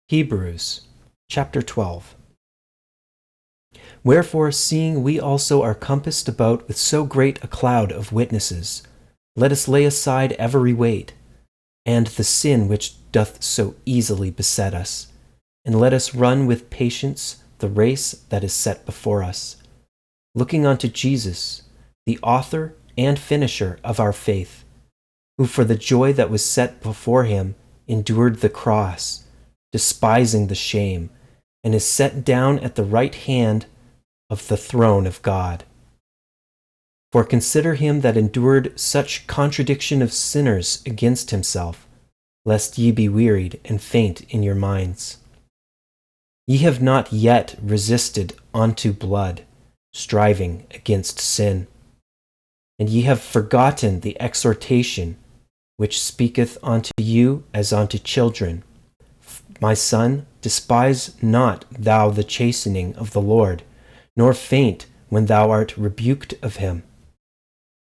Hebrews chapter 12. Wherefore, seeing we also are compassed about with so great a cloud of witnesses, let us lay aside every weight, and the sin which doth so easily beset us, and let us run with patience the race that is set before us, looking unto Jesus, the author and finisher of our faith, who for the joy that was set before him endured the cross, despising the shame, and is set down at the right hand of the throne of God. For consider him that endured such contradiction of sinners against himself, lest ye be wearied and faint in your minds. Ye have not yet resisted unto blood, striving against sin. And ye have forgotten the exhortation which speaketh unto you as unto children. My son, despise not thou the chastening of the Lord, nor faint when thou art rebuked of him.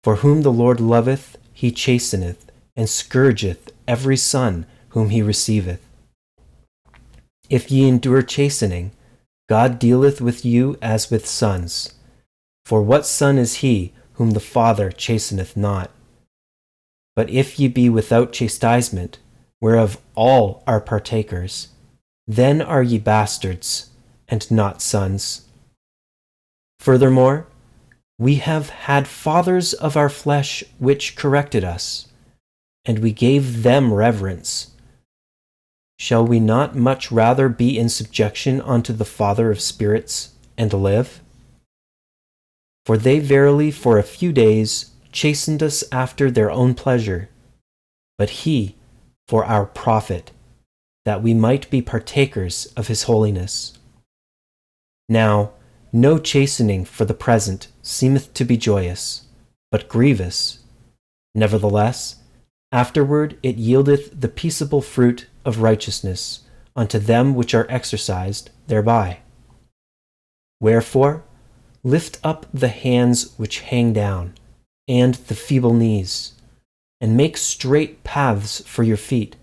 For whom the Lord loveth, he chasteneth, and scourgeth every son whom he receiveth. If ye endure chastening, God dealeth with you as with sons. For what son is he whom the Father chasteneth not? But if ye be without chastisement, whereof all are partakers, then are ye bastards, and not sons. Furthermore, we have had fathers of our flesh which corrected us, and we gave them reverence. Shall we not much rather be in subjection unto the Father of spirits, and live? For they verily for a few days chastened us after their own pleasure, but he for our profit, that we might be partakers of his holiness. Now, no chastening for the present seemeth to be joyous, but grievous. Nevertheless, afterward it yieldeth the peaceable fruit of righteousness unto them which are exercised thereby. Wherefore, lift up the hands which hang down, and the feeble knees, and make straight paths for your feet,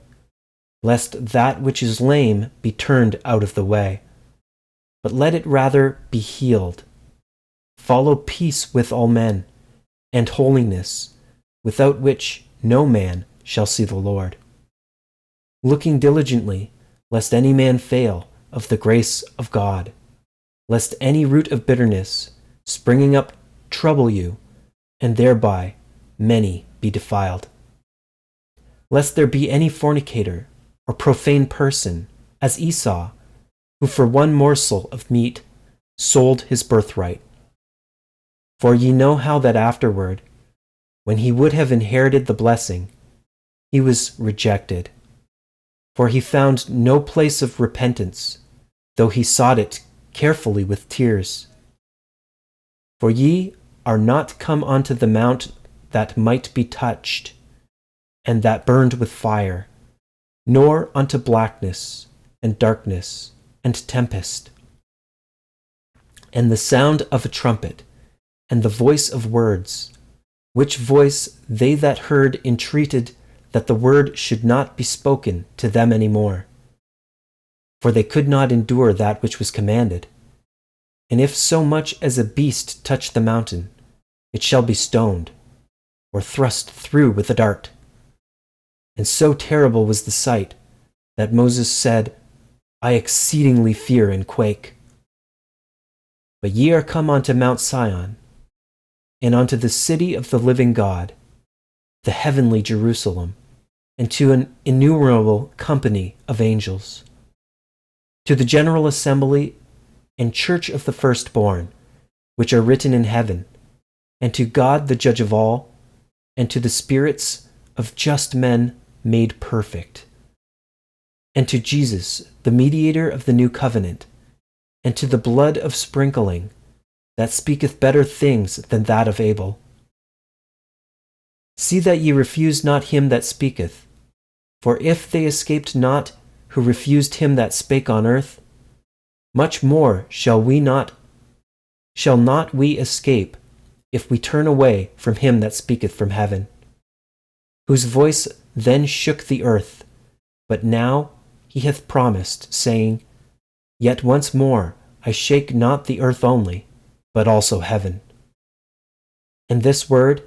lest that which is lame be turned out of the way, but let it rather be healed. Follow peace with all men, and holiness, without which no man shall see the Lord. Looking diligently, lest any man fail of the grace of God, lest any root of bitterness, springing up, trouble you, and thereby many be defiled. Lest there be any fornicator or profane person, as Esau, who for one morsel of meat sold his birthright. For ye know how that afterward, when he would have inherited the blessing, he was rejected. For he found no place of repentance, though he sought it carefully with tears. For ye are not come unto the mount that might be touched, and that burned with fire, nor unto blackness, and darkness, and tempest, and the sound of a trumpet, and the voice of words, which voice they that heard entreated that the word should not be spoken to them any more. For they could not endure that which was commanded. And if so much as a beast touch the mountain, it shall be stoned, or thrust through with a dart. And so terrible was the sight, that Moses said, I exceedingly fear and quake. But ye are come unto Mount Sion, and unto the city of the living God, the heavenly Jerusalem, and to an innumerable company of angels, to the general assembly and church of the firstborn, which are written in heaven, and to God the judge of all, and to the spirits of just men made perfect, and to Jesus, the mediator of the new covenant, and to the blood of sprinkling, that speaketh better things than that of Abel. See that ye refuse not him that speaketh, for if they escaped not who refused him that spake on earth, much more shall not we escape if we turn away from him that speaketh from heaven, whose voice then shook the earth, but now he hath promised, saying, Yet once more I shake not the earth only, but also heaven. And this word,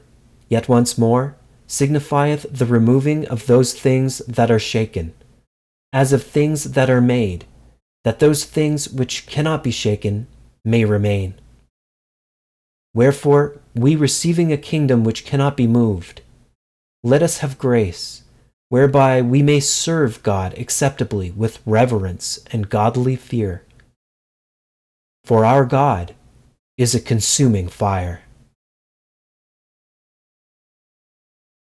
yet once more, signifieth the removing of those things that are shaken, as of things that are made, that those things which cannot be shaken may remain. Wherefore, we receiving a kingdom which cannot be moved, let us have grace, whereby we may serve God acceptably with reverence and godly fear. For our God is a consuming fire.